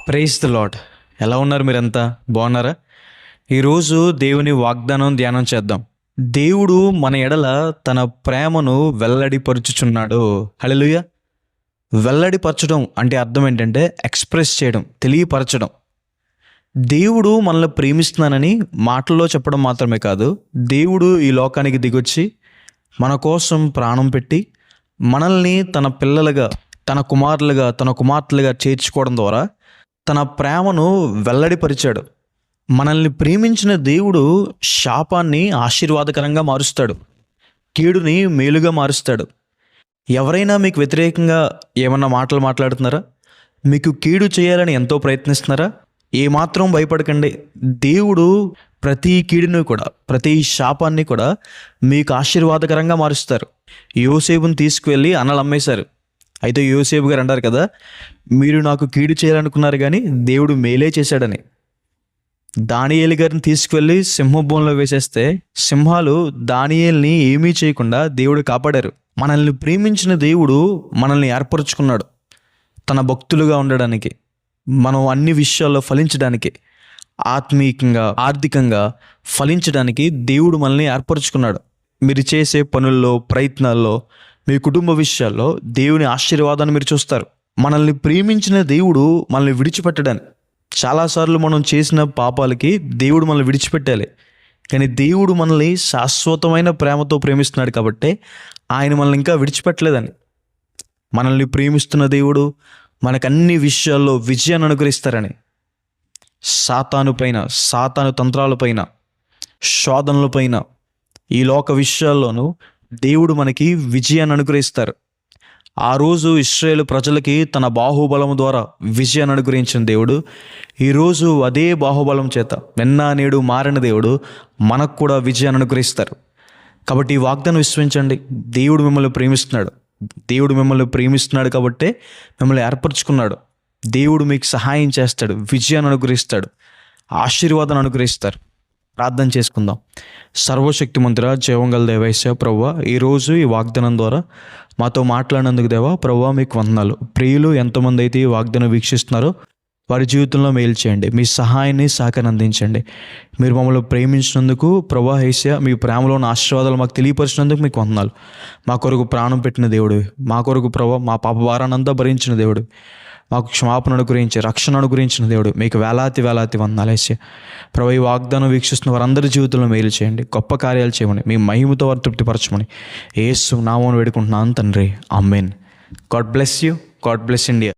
Praise the lord. ఎలా ఉన్నారు? మీరంతా బాగున్నారా? ఈరోజు దేవుని వాగ్దానం ధ్యానం చేద్దాం. దేవుడు మన ఎడల తన ప్రేమను వెల్లడిపరుచుచున్నాడు. హల్లెలూయా. వెల్లడిపరచడం అంటే అర్థం ఏంటంటే ఎక్స్ప్రెస్ చేయడం, తెలియపరచడం. దేవుడు మనల్ని ప్రేమిస్తున్నానని మాటల్లో చెప్పడం మాత్రమే కాదు, దేవుడు ఈ లోకానికి దిగొచ్చి మన కోసం ప్రాణం పెట్టి మనల్ని తన పిల్లలుగా, తన కుమారులుగా, తన కుమార్తెలుగా చేర్చుకోవడం ద్వారా తన ప్రేమను వెల్లడిపరిచాడు. మనల్ని ప్రేమించిన దేవుడు శాపాన్ని ఆశీర్వాదకరంగా మారుస్తాడు, కీడుని మేలుగా మారుస్తాడు. ఎవరైనా మీకు వ్యతిరేకంగా ఏమన్నా మాటలు మాట్లాడుతున్నారా? మీకు కీడు చేయాలని ఎంతో ప్రయత్నిస్తున్నారా? ఏమాత్రం భయపడకండి. దేవుడు ప్రతి కీడుని కూడా, ప్రతి శాపాన్ని కూడా మీకు ఆశీర్వాదకరంగా మారుస్తారు. యోసేపుని తీసుకువెళ్ళి అన్నలు అమ్మేశారు. అయితే యోసేపు గారు అంటారు కదా, మీరు నాకు కీడు చేయాలనుకున్నారు కానీ దేవుడు మేలే చేశాడని. దానియేలు గారిని తీసుకువెళ్ళి సింహభూంలో వేసేస్తే సింహాలు దానియేల్ని ఏమీ చేయకుండా దేవుడు కాపాడారు. మనల్ని ప్రేమించిన దేవుడు మనల్ని ఏర్పరచుకున్నాడు తన భక్తులుగా ఉండడానికి, మనం అన్ని విషయాల్లో ఫలించడానికి, ఆత్మీయంగా, ఆర్థికంగా ఫలించడానికి దేవుడు మనల్ని ఏర్పరచుకున్నాడు. మీరు చేసే పనుల్లో, ప్రయత్నాల్లో, మీ కుటుంబ విషయాల్లో దేవుని ఆశీర్వాదాన్ని మీరు చూస్తారు. మనల్ని ప్రేమించిన దేవుడు మనల్ని విడిచిపెట్టడానికి, చాలాసార్లు మనం చేసిన పాపాలకి దేవుడు మనల్ని విడిచిపెట్టాలి, కానీ దేవుడు మనల్ని శాశ్వతమైన ప్రేమతో ప్రేమిస్తున్నాడు కాబట్టి ఆయన మనల్ని ఇంకా విడిచిపెట్టలేదని. మనల్ని ప్రేమిస్తున్న దేవుడు మనకు అన్ని విషయాల్లో విజయాన్ని అనుగ్రహిస్తారని. సాతాను పైన, సాతాను తంత్రాలపైన, శోధనలపైన, ఈ లోక విషయాల్లోనూ దేవుడు మనకి విజయాన్ని అనుగ్రహిస్తారు. ఆ రోజు ఇశ్రాయేలు ప్రజలకి తన బాహుబలం ద్వారా విజయాన్ని అనుగ్రహించిన దేవుడు ఈరోజు అదే బాహుబలం చేత నిన్న నేడు మారిన దేవుడు మనకు కూడా విజయాన్ని అనుగ్రహిస్తారు. కాబట్టి ఈ వాగ్దానం విశ్వసించండి. దేవుడు మిమ్మల్ని ప్రేమిస్తున్నాడు. దేవుడు మిమ్మల్ని ప్రేమిస్తున్నాడు కాబట్టే మిమ్మల్ని ఏర్పరచుకున్నాడు. దేవుడు మీకు సహాయం చేస్తాడు, విజయాన్ని అనుగ్రహిస్తాడు, ఆశీర్వాదాన్ని అనుగ్రహిస్తారు. ప్రార్థన చేసుకుందాం. సర్వశక్తిమంతుడా, జీవంగల దేవైసా ప్రభువా, ఈరోజు ఈ వాగ్దానం ద్వారా మాతో మాట్లాడినందుకు దేవా ప్రభువా మీకు వందనాలు. ప్రియులు ఎంతమంది అయితే ఈ వాగ్దానం వీక్షిస్తున్నారో వారి జీవితంలో మేలు చేయండి. మీ సహాయాన్ని సహకారం అందించండి. మీరు మమ్మల్ని ప్రేమించినందుకు ప్రభువా యేసయ్యా, మీ ప్రేమలో ఉన్న ఆశీర్వాదాలు మాకు తెలియపరిచినందుకు మీకు వందనాలు. మా కొరకు ప్రాణం పెట్టిన దేవుడు, మా కొరకు ప్రభువా మా పాప భారాన్నంతా భరించిన దేవుడు, మాకు క్షమాపణ అనుగ్రహించి రక్షణ అనుగ్రహించిన దేవుడు, మీకు వేలాతి వందనాలు యేసయ్యా. ప్రభు ఈ వాగ్దానం వీక్షిస్తున్న వారందరి జీవితంలో మేలు చేయండి, గొప్ప కార్యాలు చేయమని, మీ మహిమతో వారు తృప్తిపరచమని యేసు నామమున వేడుకుంటున్నాను తండ్రి, amen. God bless you. God bless India.